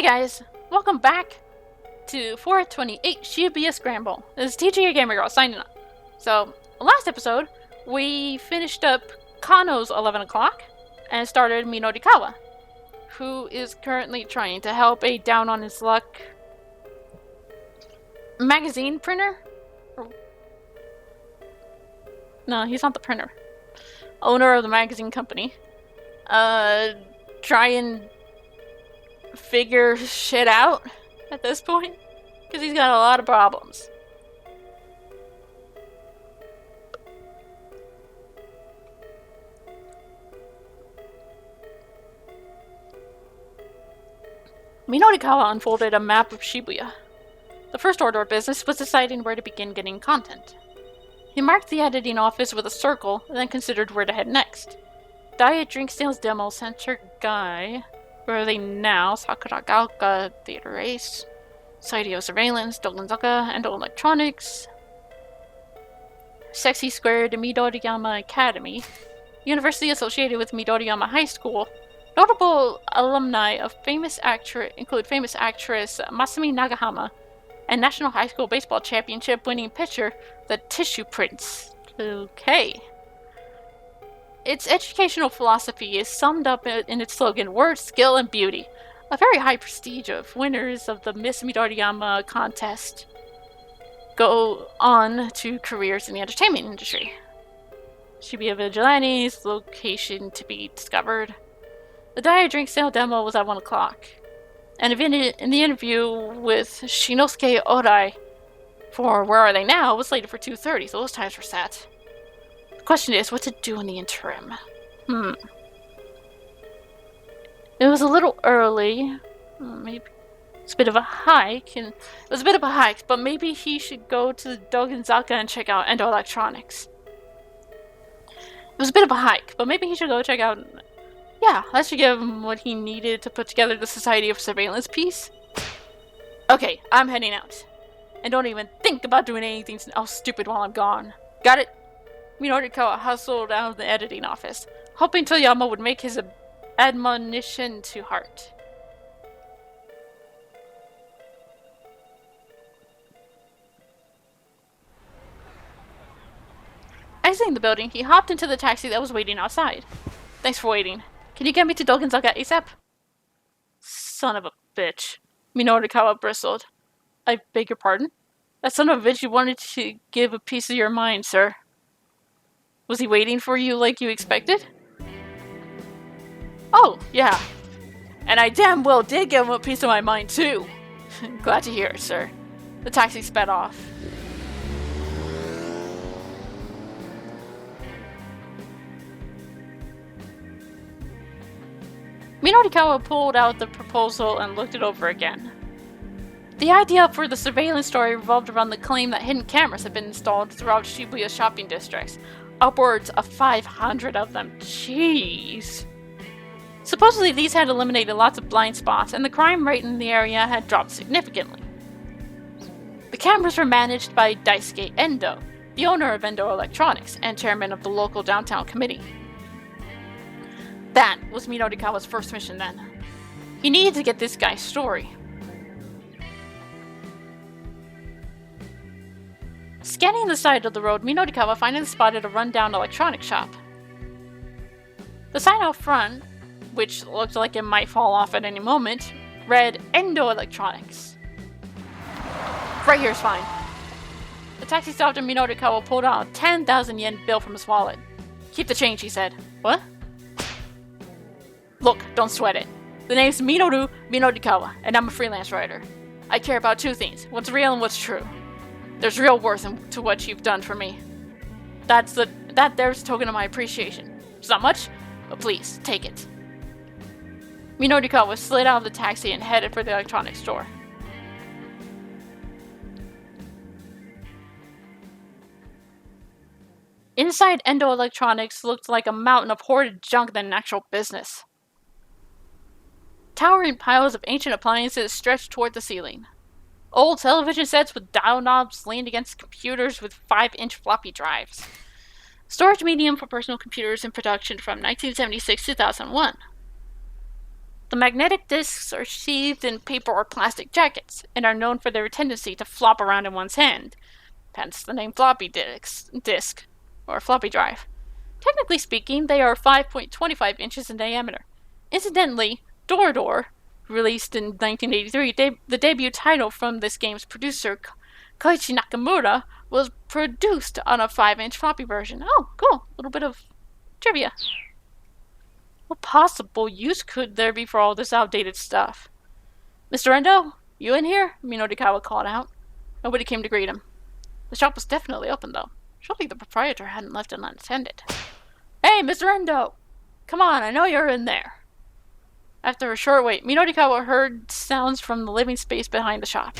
guys, welcome back to 428 Shibuya Scramble. This is TGA Gamer Girl signing up. So, last episode, we finished up Kano's 11 o'clock and started Minorikawa'a, who is currently trying to help a down on his luck magazine printer? No, he's not the printer. Owner of the magazine company. Try and figure shit out at this point, because he's got a lot of problems. Minorikawa'a unfolded a map of Shibuya. The first order of business was deciding where to begin getting content. He marked the editing office with a circle, and then considered where to head next. Diet Drink Sales Demo Center Guy. Where are they now? Sakuragaoka Theater Race, Society of Surveillance, Dogenzuka, Endo Electronics, Sexy Square to Midoriyama Academy, University associated with Midoriyama High School. Notable alumni of include famous actress Masumi Nagahama and National High School Baseball Championship winning pitcher, the Tissue Prince. Okay. Its educational philosophy is summed up in its slogan, Word, Skill, and Beauty. A very high prestige of winners of the Miss Midoriyama contest go on to careers in the entertainment industry. Shibuya Vigilantes, location to be discovered. The diet drink sale demo was at 1 o'clock. And in the interview with Shinosuke Orai for Where Are They Now was slated for 2:30, so those times were set. The question is, what to do in the interim? It was a little early. Maybe it's a bit of a hike, but maybe he should go to the Dogenzaka and check out Endo Electronics. It was a bit of a hike, but maybe he should go check out... Yeah, that should give him what he needed to put together the Society of Surveillance piece. Okay, I'm heading out. And don't even think about doing anything else stupid while I'm gone. Got it? Minorikawa'a hustled out of the editing office, hoping Toyama would make his admonition to heart. Exiting the building, he hopped into the taxi that was waiting outside. Thanks for waiting. Can you get me to Dogenzaka ASAP? Son of a bitch. Minorikawa'a bristled. I beg your pardon? That son of a bitch you wanted to give a piece of your mind, sir. Was he waiting for you like you expected? Oh, yeah. And I damn well did give him a piece of my mind, too. Glad to hear it, sir. The taxi sped off. Minorikawa'a pulled out the proposal and looked it over again. The idea for the surveillance story revolved around the claim that hidden cameras had been installed throughout Shibuya shopping districts. Upwards of 500 of them. Jeez. Supposedly these had eliminated lots of blind spots, and the crime rate in the area had dropped significantly. The cameras were managed by Daisuke Endo, the owner of Endo Electronics and chairman of the local downtown committee. That was Minorikawa's first mission then. He needed to get this guy's story. Scanning the side of the road, Minorikawa'a finally spotted a rundown electronics shop. The sign out front, which looked like it might fall off at any moment, read Endo Electronics. Right here's fine. The taxi stopped and Minorikawa'a pulled out a 10,000 yen bill from his wallet. Keep the change, he said. What? Look, don't sweat it. The name's Minoru Minorikawa'a, and I'm a freelance writer. I care about two things, what's real and what's true. There's real worth to what you've done for me. There's a token of my appreciation. It's not much, but please, take it. Minorikawa'a slid out of the taxi and headed for the electronics store. Inside Endo Electronics looked like a mountain of hoarded junk than an actual business. Towering piles of ancient appliances stretched toward the ceiling. Old television sets with dial knobs leaned against computers with 5-inch floppy drives. Storage medium for personal computers in production from 1976 to 2001. The The magnetic discs are sheathed in paper or plastic jackets and are known for their tendency to flop around in one's hand, hence the name floppy disk, or floppy drive. Technically speaking, they are 5.25 inches in diameter. Incidentally, Door, released in 1983, the debut title from this game's producer, Koichi Nakamura, was produced on a 5-inch floppy version. Oh, cool. A little bit of trivia. What possible use could there be for all this outdated stuff? Mr. Endo, you in here? Minorikawa called out. Nobody came to greet him. The shop was definitely open, though. Surely the proprietor hadn't left it unattended. Hey, Mr. Endo! Come on, I know you're in there. After a short wait, Minorikawa heard sounds from the living space behind the shop.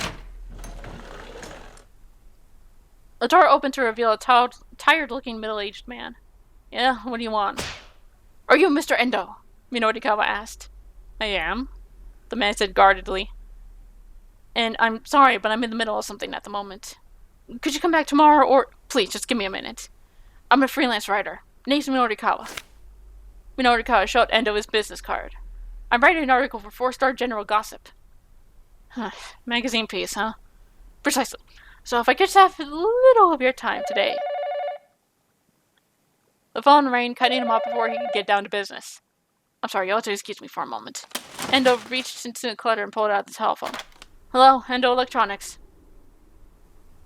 A door opened to reveal a tired-looking middle-aged man. Yeah, what do you want? Are you Mr. Endo? Minorikawa asked. I am, the man said guardedly. And I'm sorry, but I'm in the middle of something at the moment. Could you come back tomorrow, or... Please, just give me a minute. I'm a freelance writer. Name's Minorikawa. Minorikawa showed Endo his business card. I'm writing an article for 4-Star General Gossip. Magazine piece, huh? Precisely. So if I could just have a little of your time today. The phone rang, cutting him off before he could get down to business. I'm sorry, you'll have to excuse me for a moment. Endo reached into the clutter and pulled out the telephone. Hello, Endo Electronics.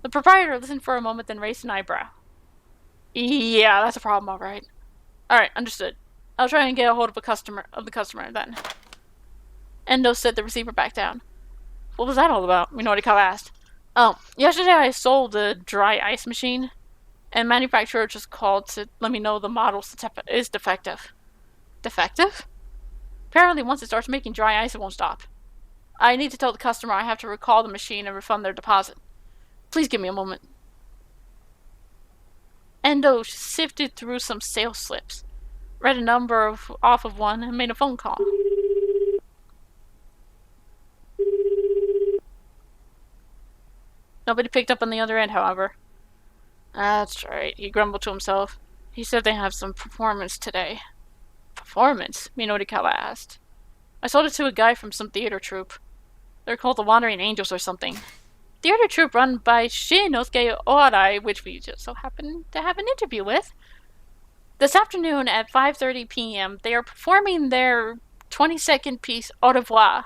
The proprietor listened for a moment, then raised an eyebrow. Yeah, that's a problem, alright. Alright, understood. I'll try and get a hold of the customer then. Endo set the receiver back down. What was that all about? Minorikawa asked. Oh, yesterday I sold a dry ice machine, and manufacturer just called to let me know the model is defective. Defective? Apparently once it starts making dry ice, it won't stop. I need to tell the customer I have to recall the machine and refund their deposit. Please give me a moment. Endo sifted through some sales slips, read a number off of one, and made a phone call. Nobody picked up on the other end, however. That's right, he grumbled to himself. He said they have some performance today. Performance? Minorikawa asked. I sold it to a guy from some theater troupe. They're called the Wandering Angels or something. Theater troupe run by Shibuya Scramble, which we just so happen to have an interview with. This afternoon at 5:30 p.m., they are performing their 20-second piece, Au revoir.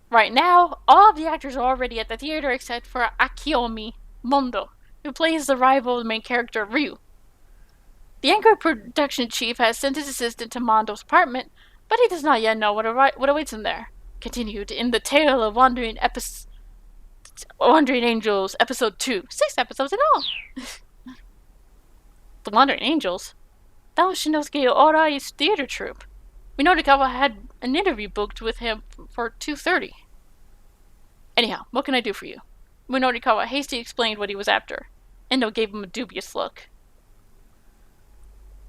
Right now, all of the actors are already at the theater except for Akiomi Mondo, who plays the rival of the main character, Ryu. The anchor production chief has sent his assistant to Mondo's apartment, but he does not yet know what awaits him there. Continued in the tale of Wandering Angels, episode 2. 6 episodes in all. The Wandering Angels? That was Shinosuke Orai's theater troupe. Minorikawa had an interview booked with him for 2:30. Anyhow, what can I do for you? Minorikawa hastily explained what he was after. Endo gave him a dubious look.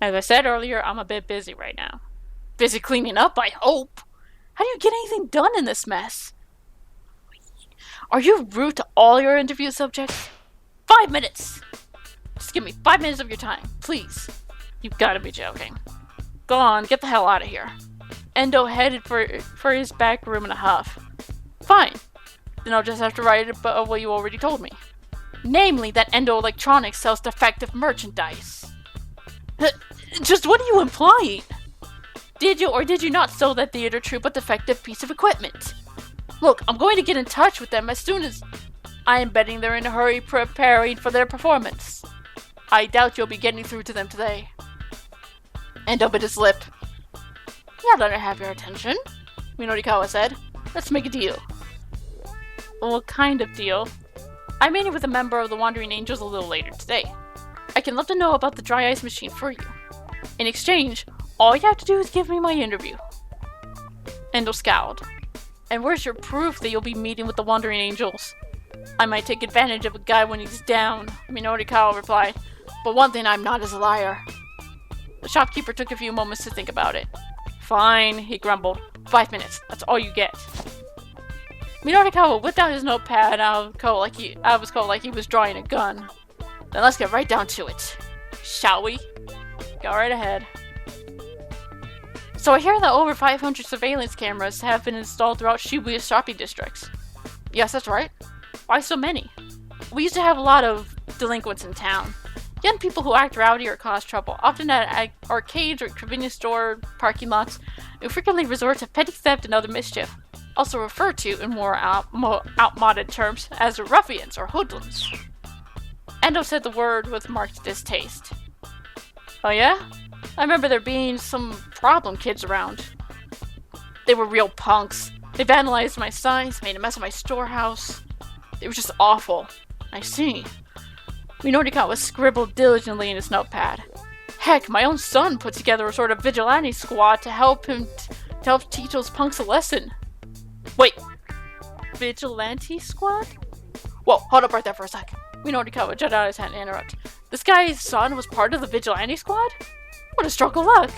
As I said earlier, I'm a bit busy right now. Busy cleaning up, I hope. How do you get anything done in this mess? Are you rude to all your interview subjects? 5 minutes! Just give me 5 minutes of your time, please. You've got to be joking. Go on, get the hell out of here. Endo headed for his back room in a huff. Fine. Then I'll just have to write about what you already told me. Namely, that Endo Electronics sells defective merchandise. Just what are you implying? Did you or did you not sell that theater troupe a defective piece of equipment? Look, I'm going to get in touch with them as soon as... I am betting they're in a hurry preparing for their performance. I doubt you'll be getting through to them today. Endo bit his lip. Now that I have your attention, Minorikawa said, let's make a deal. What kind of deal? I'm meeting with a member of the Wandering Angels a little later today. I can let them know about the dry ice machine for you. In exchange, all you have to do is give me my interview. Endo scowled. And where's your proof that you'll be meeting with the Wandering Angels? I might take advantage of a guy when he's down, Minorikawa replied. But one thing I'm not is a liar. The shopkeeper took a few moments to think about it. Fine, he grumbled. 5 minutes, that's all you get. Minorikawa whipped out his notepad out of his coat like he was drawing a gun. Then let's get right down to it. Shall we? Go right ahead. So I hear that over 500 surveillance cameras have been installed throughout Shibuya shopping districts. Yes, that's right. Why so many? We used to have a lot of delinquents in town. Young people who act rowdy or cause trouble, often at arcades or convenience store parking lots, who frequently resort to petty theft and other mischief, also referred to in more outmoded terms as ruffians or hoodlums. Endo said the word with marked distaste. Oh yeah? I remember there being some problem kids around. They were real punks. They vandalized my signs, made a mess of my storehouse. They were just awful. I see. Minorikawa'a scribbled diligently in his notepad. Heck, my own son put together a sort of vigilante squad to help teach those punks a lesson. Wait, vigilante squad? Whoa, hold up right there for a sec. Minorikawa'a jutted out his hand to interrupt. This guy's son was part of the vigilante squad? What a stroke of luck!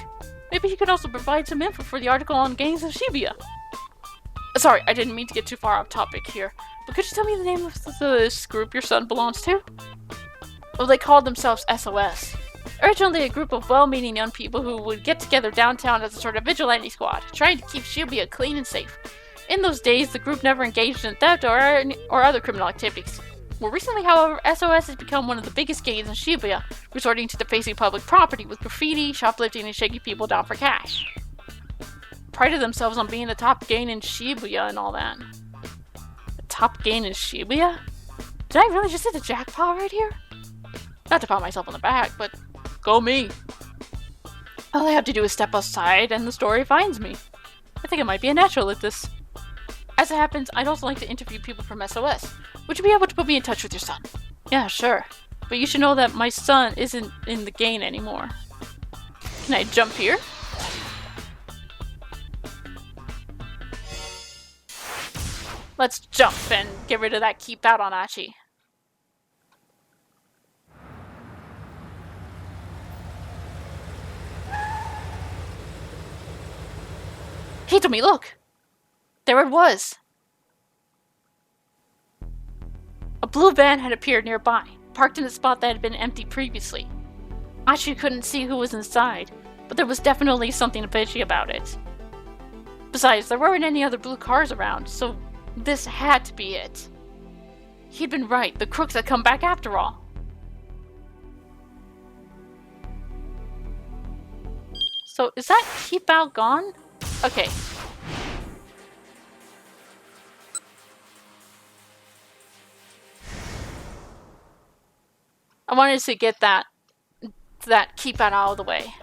Maybe he could also provide some info for the article on gangs of Shibuya. Sorry, I didn't mean to get too far off topic here, but could you tell me the name of this group your son belongs to? Well, they called themselves SOS. Originally a group of well-meaning young people who would get together downtown as a sort of vigilante squad, trying to keep Shibuya clean and safe. In those days, the group never engaged in theft or other criminal activities. More recently, however, SOS has become one of the biggest gangs in Shibuya, resorting to defacing public property with graffiti, shoplifting, and shaking people down for cash. Prided themselves on being the top gang in Shibuya and all that. The top gang in Shibuya? Did I really just hit the jackpot right here? Not to pat myself on the back, but go me. All I have to do is step outside and the story finds me. I think I might be a natural at this. As it happens, I'd also like to interview people from SOS. Would you be able to put me in touch with your son? Yeah, sure. But you should know that my son isn't in the gang anymore. Can I jump here? Let's jump and get rid of that keep out on Achi. Hitomi, look! There it was! A blue van had appeared nearby, parked in a spot that had been empty previously. Achi couldn't see who was inside, but there was definitely something fishy about it. Besides, there weren't any other blue cars around, so this had to be it. He'd been right, the crooks had come back after all. So, is that keep out gone? Okay. I wanted to get that keep out of the way.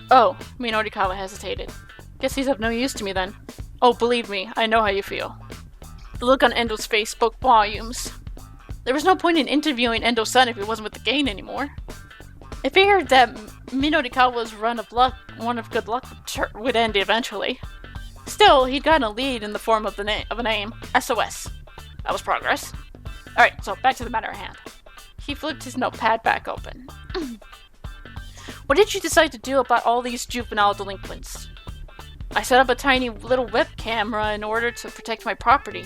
Oh, Minorikawa hesitated. Guess he's of no use to me then. Oh, believe me, I know how you feel. The look on Endo's face spoke volumes. There was no point in interviewing Endo's son if he wasn't with the gang anymore. I figured that Minorikawa's run of good luck would end eventually. Still, he'd gotten a lead in the form of a name, SOS. That was progress. Alright, so back to the matter at hand. He flipped his notepad back open. What did you decide to do about all these juvenile delinquents? I set up a tiny little web camera in order to protect my property.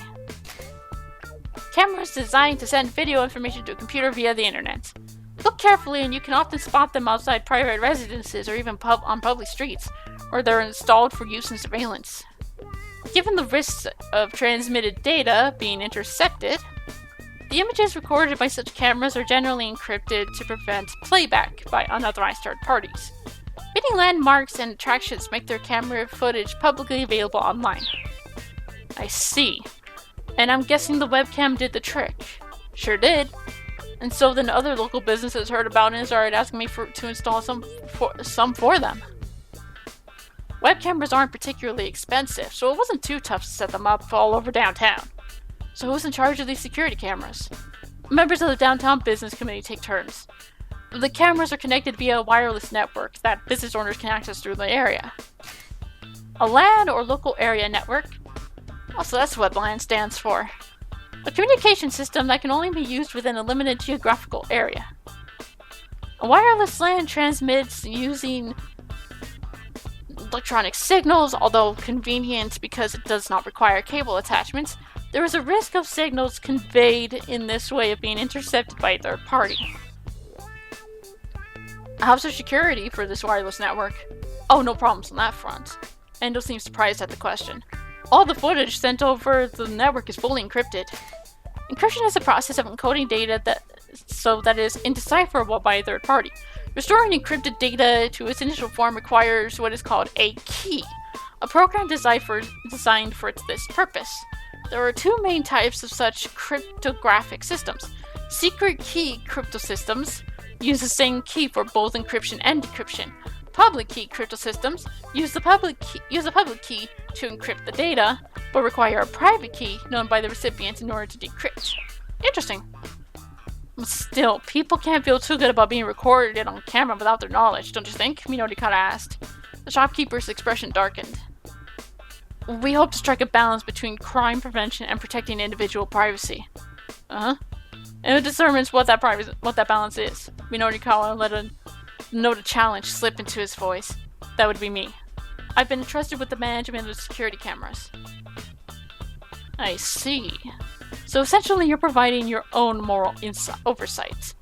Cameras designed to send video information to a computer via the internet. Look carefully and you can often spot them outside private residences or even on public streets, where they're installed for use in surveillance. Given the risks of transmitted data being intercepted, the images recorded by such cameras are generally encrypted to prevent playback by unauthorized third parties. Many landmarks and attractions make their camera footage publicly available online. I see. And I'm guessing the webcam did the trick. Sure did. And so then other local businesses heard about it and started asking me to install some for them. Web cameras aren't particularly expensive, so it wasn't too tough to set them up all over downtown. So who's in charge of these security cameras? Members of the downtown business committee take turns. The cameras are connected via a wireless network that business owners can access through the area. A LAN or local area network? Also, that's what LAN stands for. A communication system that can only be used within a limited geographical area. A wireless LAN transmits using electronic signals, although convenient because it does not require cable attachments. There is a risk of signals conveyed in this way of being intercepted by a third party. How's the security for this wireless network? Oh, no problems on that front. Endo seems surprised at the question. All the footage sent over the network is fully encrypted. Encryption is a process of encoding data that it is indecipherable by a third party. Restoring encrypted data to its initial form requires what is called a key, a program designed for this purpose. There are two main types of such cryptographic systems. Secret key crypto systems use the same key for both encryption and decryption. Public key crypto systems use a public key to encrypt the data, but require a private key known by the recipient in order to decrypt. Interesting. Still, people can't feel too good about being recorded on camera without their knowledge, don't you think? Minorikawa asked. The shopkeeper's expression darkened. We hope to strike a balance between crime prevention and protecting individual privacy. And it determines what that balance is. Minorikawa let a note of challenge slip into his voice. That would be me. I've been entrusted with the management of the security cameras. I see. So essentially you're providing your own moral oversight.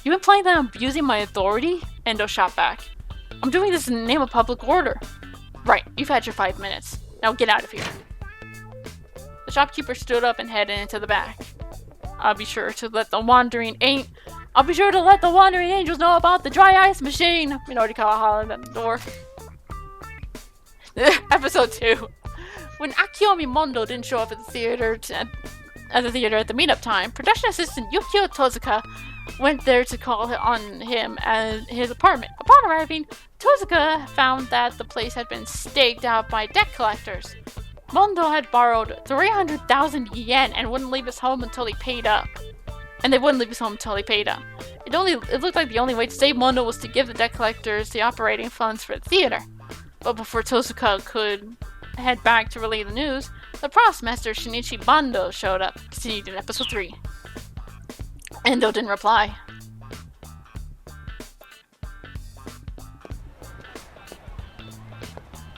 You implying that I'm abusing my authority? Endo shot back. I'm doing this in the name of public order. Right, you've had your 5 minutes. Now get out of here. The shopkeeper stood up and headed into the back. I'll be sure to let the wandering angels know about the dry ice machine. Minorikawa hollered at the door. Episode 2. When Akiomi Mondo didn't show up at the theater at the meetup time, production assistant Yukio Tozuka went there to call on him at his apartment. Upon arriving, Tozuka found that the place had been staked out by debt collectors. Mondo had borrowed 300,000 yen and wouldn't leave his home until he paid up. It looked like the only way to save Mondo was to give the debt collectors the operating funds for the theater. But before Tozuka could head back to relay the news, the props master Shinichi Bando showed up, continued in episode 3. Endo didn't reply.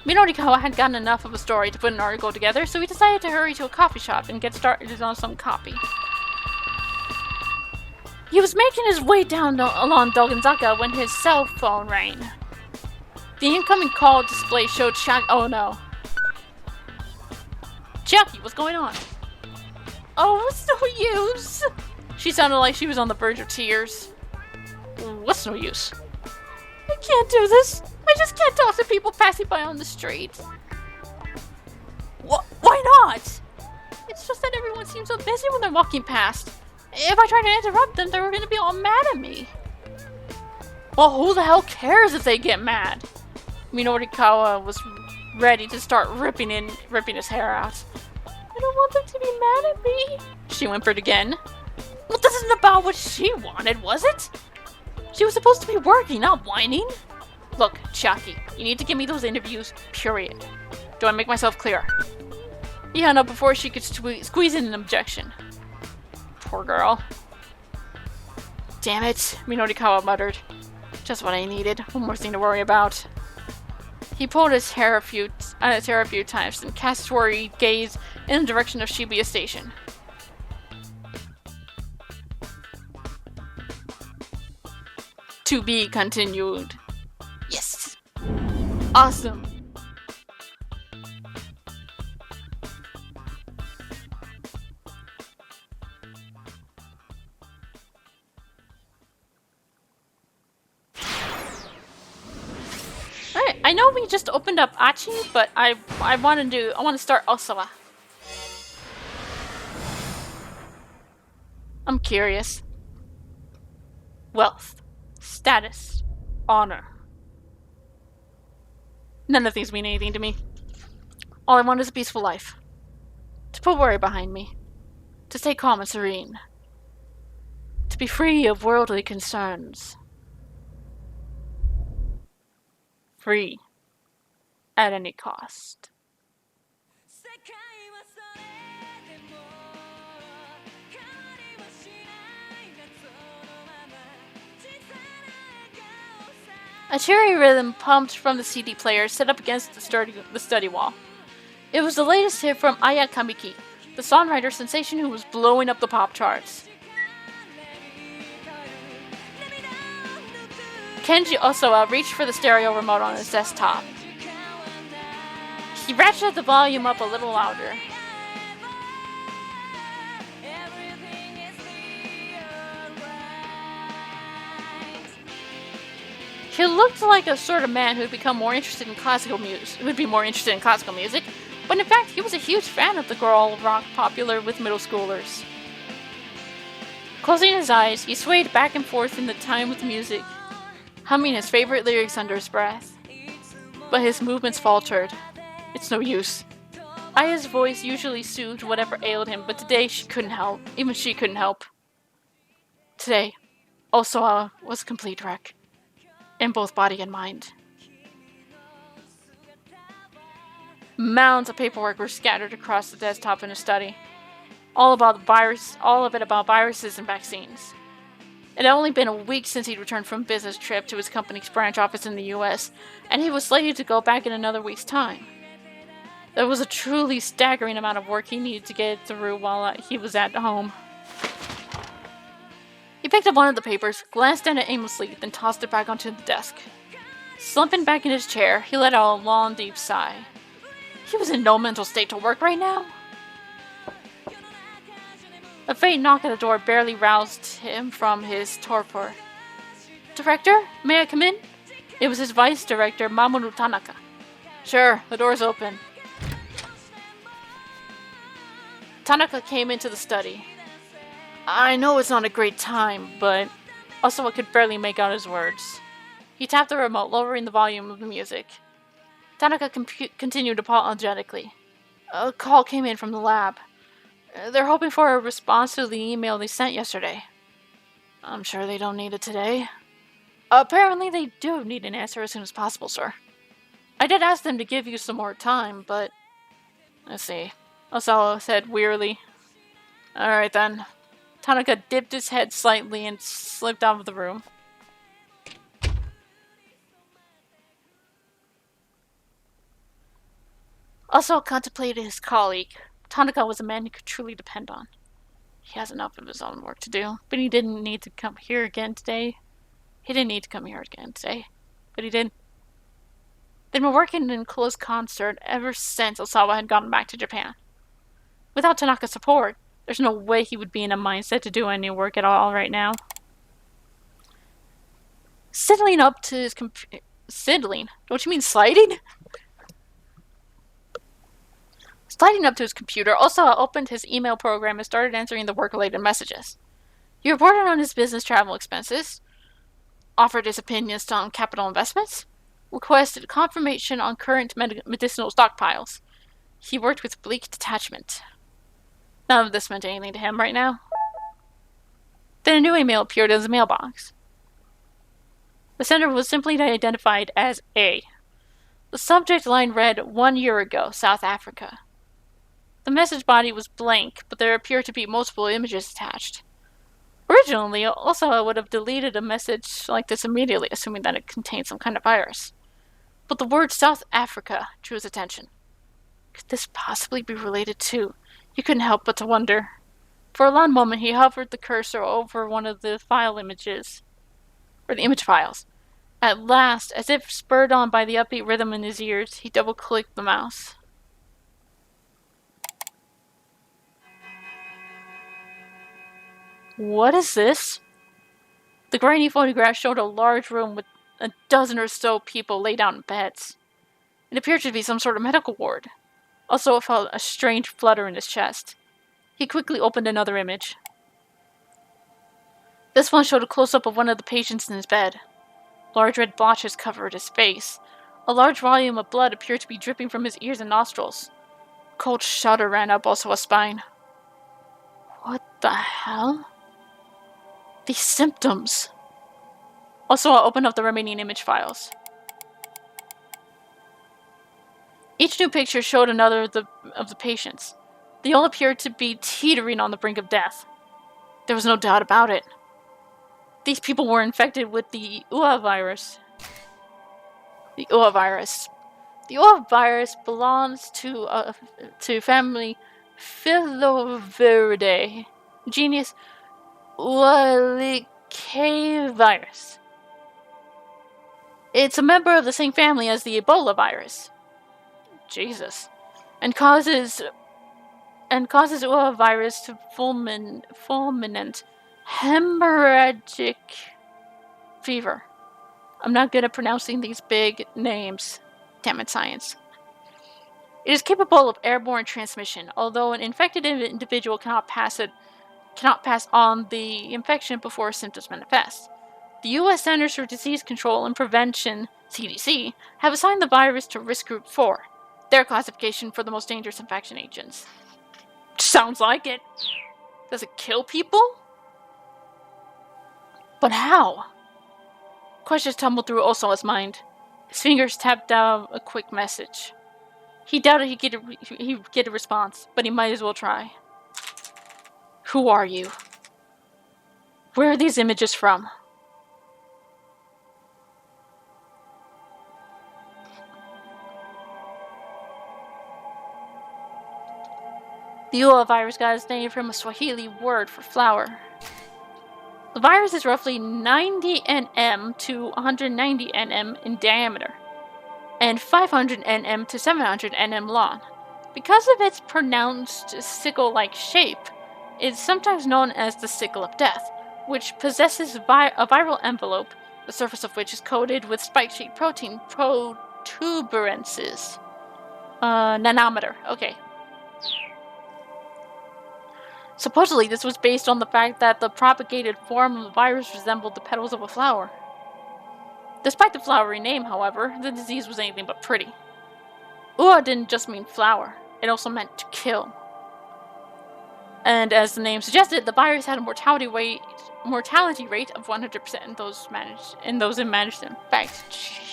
Minorikawa had gotten enough of a story to put an article together, so he decided to hurry to a coffee shop and get started on some copy. He was making his way down along Dogenzaka when his cell phone rang. The incoming call display showed oh no. Jackie, what's going on? Oh, what's no use? She sounded like she was on the verge of tears. What's no use? I can't do this. I just can't talk to people passing by on the street. Why not? It's just that everyone seems so busy when they're walking past. If I try to interrupt them, they're going to be all mad at me. Well, who the hell cares if they get mad? Minorikawa was ready to start ripping his hair out. I don't want them to be mad at me, she whimpered again. Well, this isn't about what she wanted, was it? She was supposed to be working, not whining. Look, Chiaki, you need to give me those interviews, period. Do I make myself clear? He hung up before she could squeeze in an objection. Poor girl. Damn it, Minorikawa muttered. Just what I needed. One more thing to worry about. He pulled his hair a few times and cast his worried gaze in the direction of Shibuya Station. To be continued. Yes. Awesome. Alright, I know we just opened up Achi, but I want to start Osawa. I'm curious. Wealth, status, honor. None of these mean anything to me. All I want is a peaceful life. To put worry behind me. To stay calm and serene. To be free of worldly concerns. Free. At any cost. A cheery rhythm pumped from the CD player set up against the study wall. It was the latest hit from Aya Kamiki, the songwriter sensation who was blowing up the pop charts. Kenji Osawa reached for the stereo remote on his desktop. He ratcheted the volume up a little louder. He looked like a sort of man who'd become more interested in classical music, but in fact, he was a huge fan of the girl rock popular with middle schoolers. Closing his eyes, he swayed back and forth in the time with the music, humming his favorite lyrics under his breath. But his movements faltered. It's no use. Aya's voice usually soothed whatever ailed him, but today she couldn't help. Even she couldn't help. Today, Osawa was a complete wreck. In both body and mind. Mounds of paperwork were scattered across the desktop in his study. All of it about viruses and vaccines. It had only been a week since he'd returned from a business trip to his company's branch office in the US, and he was slated to go back in another week's time. There was a truly staggering amount of work he needed to get through while he was at home. He picked up one of the papers, glanced at it aimlessly, then tossed it back onto the desk. Slumping back in his chair, he let out a long, deep sigh. He was in no mental state to work right now. A faint knock at the door barely roused him from his torpor. Director, may I come in? It was his vice director, Mamoru Tanaka. Sure, the door's open. Tanaka came into the study. I know it's not a great time, but Osawa could barely make out his words. He tapped the remote, lowering the volume of the music. Tanaka continued apologetically. A call came in from the lab. They're hoping for a response to the email they sent yesterday. I'm sure they don't need it today. Apparently they do need an answer as soon as possible, sir. I did ask them to give you some more time, but... Let's see. Osawa said wearily. Alright then. Tanaka dipped his head slightly and slipped out of the room. Osawa contemplated his colleague. Tanaka was a man he could truly depend on. He has enough of his own work to do, but he didn't need to come here again today. But he did. They'd been working in close concert ever since Osawa had gotten back to Japan. Without Tanaka's support, there's no way he would be in a mindset to do any work at all right now. Sidling up to his computer... Sidling? Don't you mean sliding? Sliding up to his computer, Osawa opened his email program and started answering the work-related messages. He reported on his business travel expenses, offered his opinions on capital investments, requested confirmation on current medicinal stockpiles. He worked with bleak detachment. None of this meant anything to him right now. Then a new email appeared in his mailbox. The sender was simply identified as A. The subject line read, 1 year ago, South Africa. The message body was blank, but there appeared to be multiple images attached. Originally, Osawa would have deleted a message like this immediately, assuming that it contained some kind of virus. But the word South Africa drew his attention. Could this possibly be related to? He couldn't help but to wonder. For a long moment, he hovered the cursor over one of the image files. At last, as if spurred on by the upbeat rhythm in his ears, he double-clicked the mouse. What is this? The grainy photograph showed a large room with a dozen or so people laid out in beds. It appeared to be some sort of medical ward. Also, it felt a strange flutter in his chest. He quickly opened another image. This one showed a close-up of one of the patients in his bed. Large red blotches covered his face. A large volume of blood appeared to be dripping from his ears and nostrils. A cold shudder ran up Osawa's spine. What the hell? These symptoms. Osawa opened up the remaining image files. Each new picture showed another of the patients. They all appeared to be teetering on the brink of death. There was no doubt about it. These people were infected with the UA virus. The UA virus. The UA virus belongs to family Filoviridae, genus Ualicae virus. It's a member of the same family as the Ebola virus. Jesus. And causes Ebola virus to fulminant hemorrhagic fever. I'm not good at pronouncing these big names. Damn it, science. It is capable of airborne transmission, although an infected individual cannot pass on the infection before symptoms manifest. The U.S. Centers for Disease Control and Prevention, CDC, have assigned the virus to Risk Group 4, their classification for the most dangerous infection agents. Sounds like it. Does it kill people? But how? Questions tumbled through Osawa's mind. His fingers tapped out a quick message. He doubted he'd get a response, but he might as well try. Who are you? Where are these images from? The Ebola virus got its name from a Swahili word for flower. The virus is roughly 90 nm to 190 nm in diameter, and 500 nm to 700 nm long. Because of its pronounced sickle-like shape, it's sometimes known as the sickle of death, which possesses a viral envelope, the surface of which is coated with spike-shaped protein protuberances. Nanometer. Okay. Supposedly, this was based on the fact that the propagated form of the virus resembled the petals of a flower. Despite the flowery name, however, the disease was anything but pretty. Ua didn't just mean flower, it also meant to kill. And as the name suggested, the virus had a mortality rate of 100% in those it managed to infect. Jeez.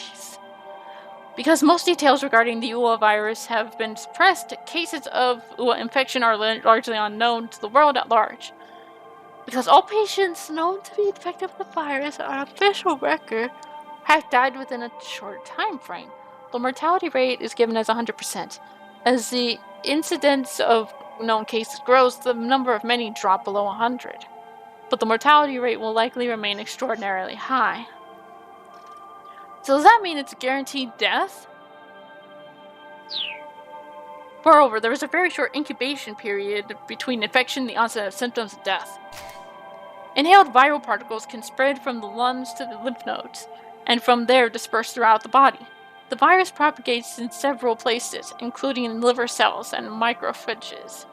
Because most details regarding the Ua virus have been suppressed, cases of Ua infection are largely unknown to the world at large. Because all patients known to be infected with the virus on official record have died within a short time frame. The mortality rate is given as 100%. As the incidence of known cases grows, the number of many drop below 100. But the mortality rate will likely remain extraordinarily high. So does that mean it's a guaranteed death? Moreover, there is a very short incubation period between infection and the onset of symptoms of death. Inhaled viral particles can spread from the lungs to the lymph nodes, and from there disperse throughout the body. The virus propagates in several places, including in liver cells and macrophages.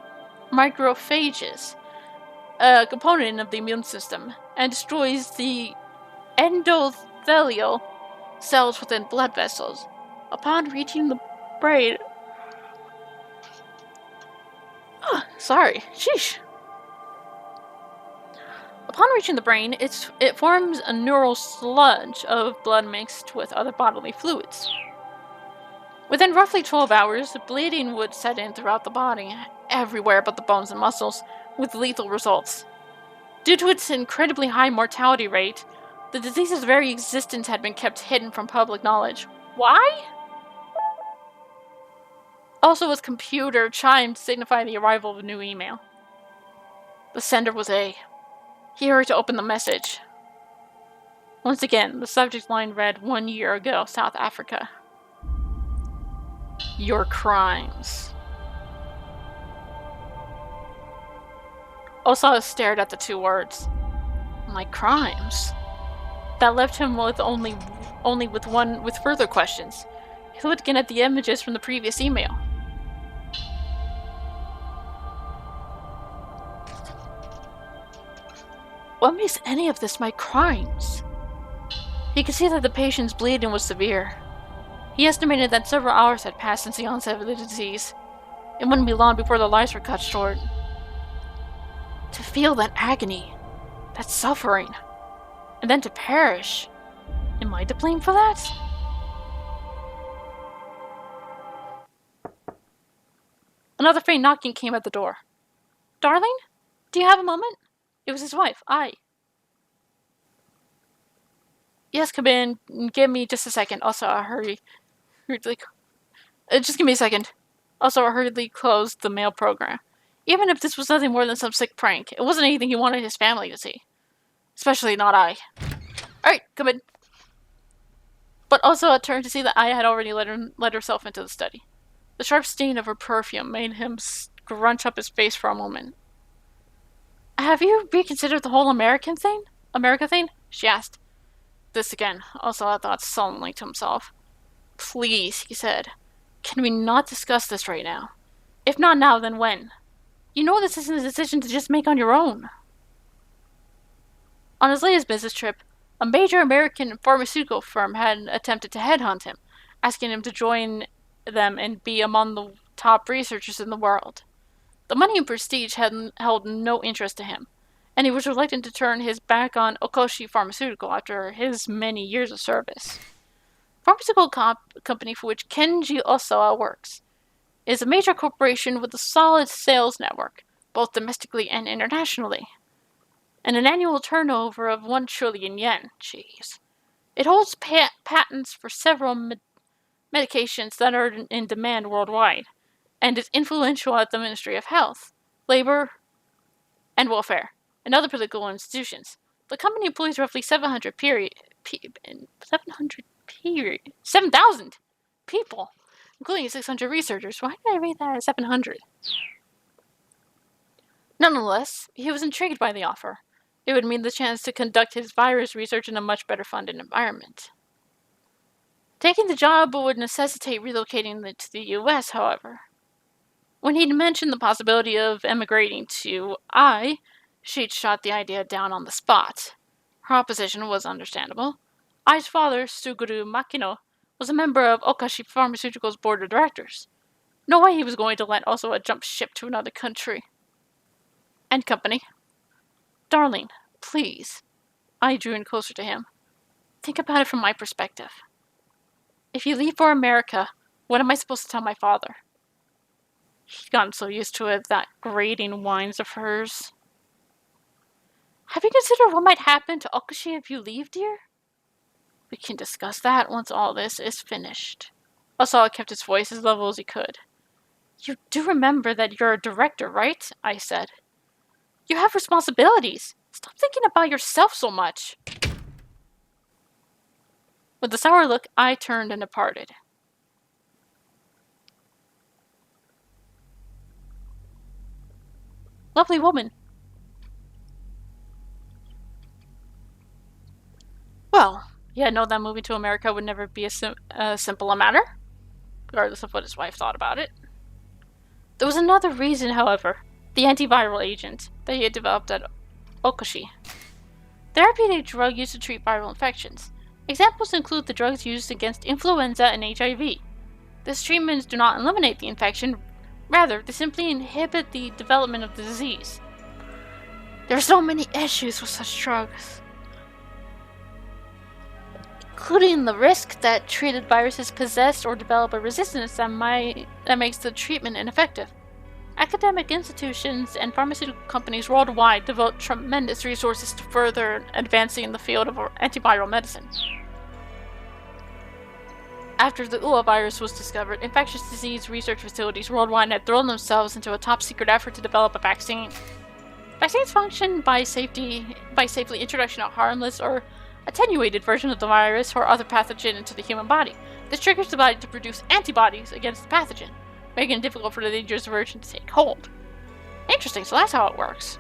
A component of the immune system, and destroys the endothelial cells within blood vessels. Upon reaching the brain... Sheesh. Upon reaching the brain, it forms a neural sludge of blood mixed with other bodily fluids. Within roughly 12 hours, bleeding would set in throughout the body, everywhere but the bones and muscles, with lethal results. Due to its incredibly high mortality rate, the disease's very existence had been kept hidden from public knowledge. Why? Also, his computer chimed to signify the arrival of a new email. The sender was A. He hurried to open the message. Once again, the subject line read, 1 year ago, South Africa. Your crimes. Osawa stared at the two words. My crimes? That left him with only with further questions. He looked again at the images from the previous email. What makes any of this my crimes? He could see that the patient's bleeding was severe. He estimated that several hours had passed since the onset of the disease. It wouldn't be long before their lives were cut short. To feel that agony, that suffering, and then to perish. Am I to blame for that? Another faint knocking came at the door. Darling? Do you have a moment? It was his wife, Ai. Yes, come in. Give me just a second. Also, hurriedly... just give me a second. Also, I hurriedly closed the mail program. Even if this was nothing more than some sick prank, it wasn't anything he wanted his family to see. Especially not I. Alright, come in. But also turned to see that Aya had already let herself into the study. The sharp stain of her perfume made him scrunch up his face for a moment. Have you reconsidered the whole America thing? She asked. This again, Osawa thought sullenly to himself. Please, he said. Can we not discuss this right now? If not now, then when? You know this isn't a decision to just make on your own. On his latest business trip, a major American pharmaceutical firm had attempted to headhunt him, asking him to join them and be among the top researchers in the world. The money and prestige had held no interest to him, and he was reluctant to turn his back on Okoshi Pharmaceutical after his many years of service. Pharmaceutical company for which Kenji Osawa works is a major corporation with a solid sales network, both domestically and internationally, and an annual turnover of 1 trillion yen. Jeez. It holds patents for several medications that are in demand worldwide, and is influential at the Ministry of Health, Labor, and Welfare, and other political institutions. The company employs roughly 7,000 people, including 600 researchers. Why did I read that as 700? Nonetheless, he was intrigued by the offer. It would mean the chance to conduct his virus research in a much better funded environment. Taking the job would necessitate relocating to the U.S., however. When he'd mentioned the possibility of emigrating to she'd shot the idea down on the spot. Her opposition was understandable. Ai's father, Suguru Makino, was a member of Okashi Pharmaceuticals' board of directors. No way he was going to let Osawa jump ship to another country. And company. Darling, please. I drew in closer to him. Think about it from my perspective. If you leave for America, what am I supposed to tell my father? He'd gotten so used to it, that grating whines of hers. Have you considered what might happen to Okashi if you leave, dear? We can discuss that once all this is finished. Osawa kept his voice as level as he could. You do remember that you're a director, right? I said. You have responsibilities. Stop thinking about yourself so much. With a sour look, I turned and departed. Lovely woman. Well, he had known that moving to America would never be a simple a matter, regardless of what his wife thought about it. There was another reason, however, the antiviral agent that he had developed at Okashi. Therapeutic drug used to treat viral infections. Examples include the drugs used against influenza and HIV. These treatments do not eliminate the infection, rather, they simply inhibit the development of the disease. There are so many issues with such drugs, including the risk that treated viruses possess or develop a resistance that makes the treatment ineffective. Academic institutions and pharmaceutical companies worldwide devote tremendous resources to further advancing the field of antiviral medicine. After the UA virus was discovered, infectious disease research facilities worldwide had thrown themselves into a top-secret effort to develop a vaccine. Vaccines function by safely introduction of harmless or attenuated version of the virus or other pathogen into the human body. This triggers the body to produce antibodies against the pathogen, making it difficult for the dangerous version to take hold. Interesting, so that's how it works.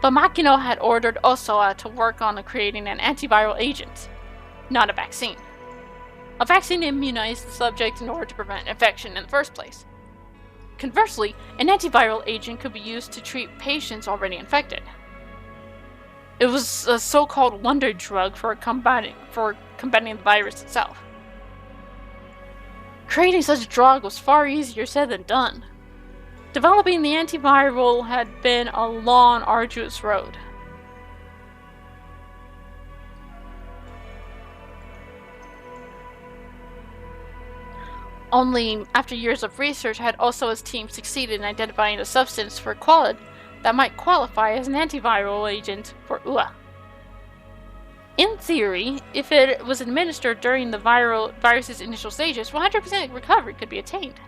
But Makino had ordered Osawa to work on creating an antiviral agent, not a vaccine. A vaccine immunized the subject in order to prevent infection in the first place. Conversely, an antiviral agent could be used to treat patients already infected. It was a so-called wonder drug for combating the virus itself. Creating such a drug was far easier said than done. Developing the antiviral had been a long, arduous road. Only after years of research had Osawa's team succeeded in identifying a substance for quality that might qualify as an antiviral agent for UA. In theory, if it was administered during the virus's initial stages, 100% recovery could be attained.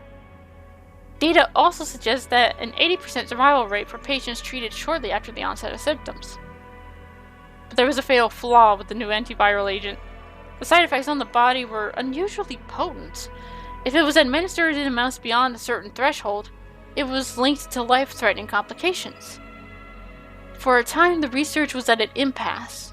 Data also suggests that an 80% survival rate for patients treated shortly after the onset of symptoms. But there was a fatal flaw with the new antiviral agent. The side effects on the body were unusually potent. If it was administered in amounts beyond a certain threshold, it was linked to life-threatening complications. For a time, the research was at an impasse.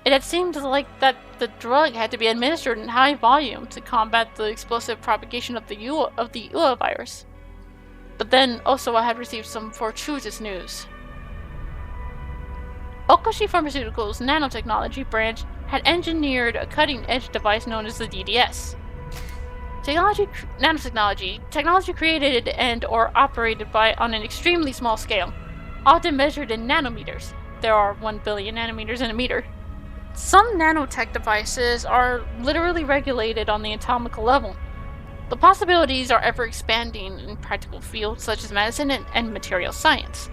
It had seemed like that the drug had to be administered in high volume to combat the explosive propagation of the Ua virus. But then Osawa had received some fortuitous news. Okoshi Pharmaceuticals' nanotechnology branch had engineered a cutting-edge device known as the DDS. Technology created and or operated on an extremely small scale, often measured in nanometers. There are 1 billion nanometers in a meter. Some nanotech devices are literally regulated on the atomic level. The possibilities are ever expanding in practical fields such as medicine and material science.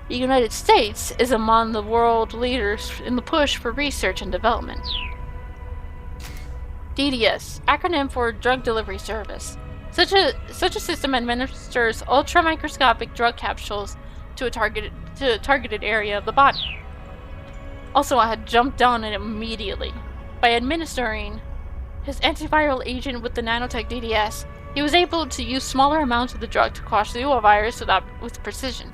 The United States is among the world leaders in the push for research and development. DDS, acronym for Drug Delivery Service. Such a system administers ultra-microscopic drug capsules to a targeted area of the body. Also, I had jumped on it immediately. By administering his antiviral agent with the nanotech DDS, he was able to use smaller amounts of the drug to quash the Ua virus with precision.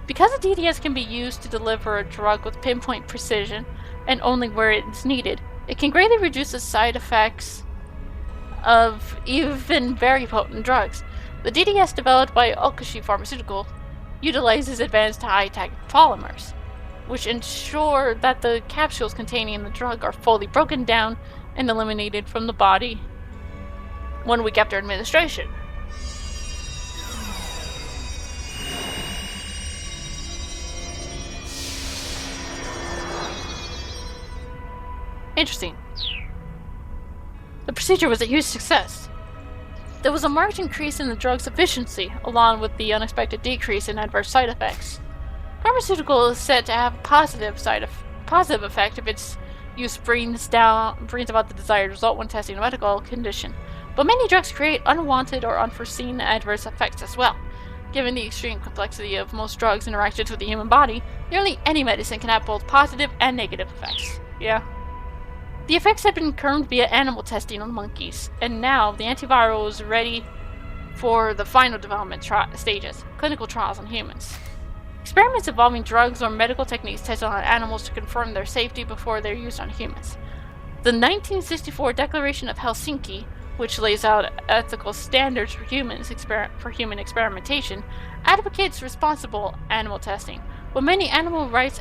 Because the DDS can be used to deliver a drug with pinpoint precision and only where it is needed, it can greatly reduce the side effects of even very potent drugs. The DDS developed by Okoshi Pharmaceutical utilizes advanced high-tech polymers, which ensure that the capsules containing the drug are fully broken down and eliminated from the body 1 week after administration. Interesting. The procedure was a huge success. There was a marked increase in the drug's efficiency, along with the unexpected decrease in adverse side effects. Pharmaceutical is said to have a positive effect if its use brings about the desired result when testing a medical condition. But many drugs create unwanted or unforeseen adverse effects as well. Given the extreme complexity of most drugs' interactions with the human body, nearly any medicine can have both positive and negative effects. Yeah. The effects had been confirmed via animal testing on monkeys, and now the antiviral is ready for the final development stages, clinical trials on humans. Experiments involving drugs or medical techniques tested on animals to confirm their safety before they're used on humans. The 1964 Declaration of Helsinki, which lays out ethical standards for human experimentation, advocates responsible animal testing, but many animal rights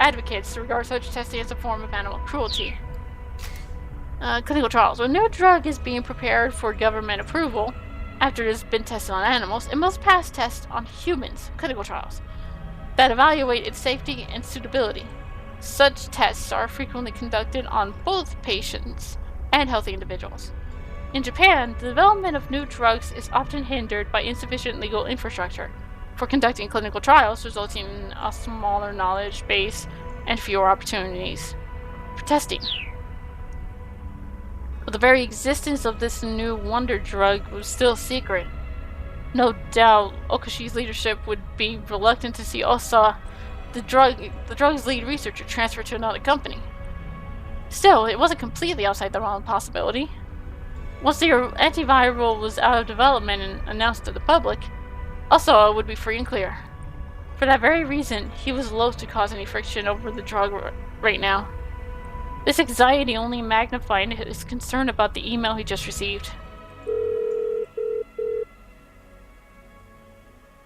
advocates regard such testing as a form of animal cruelty. Clinical trials. When a new drug is being prepared for government approval, after it has been tested on animals, it must pass tests on humans, clinical trials, that evaluate its safety and suitability. Such tests are frequently conducted on both patients and healthy individuals. In Japan, the development of new drugs is often hindered by insufficient legal infrastructure for conducting clinical trials, resulting in a smaller knowledge base and fewer opportunities for testing. But the very existence of this new wonder drug was still secret. No doubt Okoshi's leadership would be reluctant to see Osawa, the drug's lead researcher, transferred to another company. Still, it wasn't completely outside the realm of possibility. Once the antiviral was out of development and announced to the public, Osawa would be free and clear. For that very reason, he was loath to cause any friction over the drug right now. This anxiety only magnified his concern about the email he just received.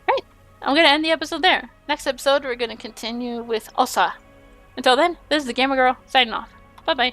Right, I'm going to end the episode there. Next episode, we're going to continue with Osawa. Until then, this is the Gamer Girl, signing off. Bye-bye.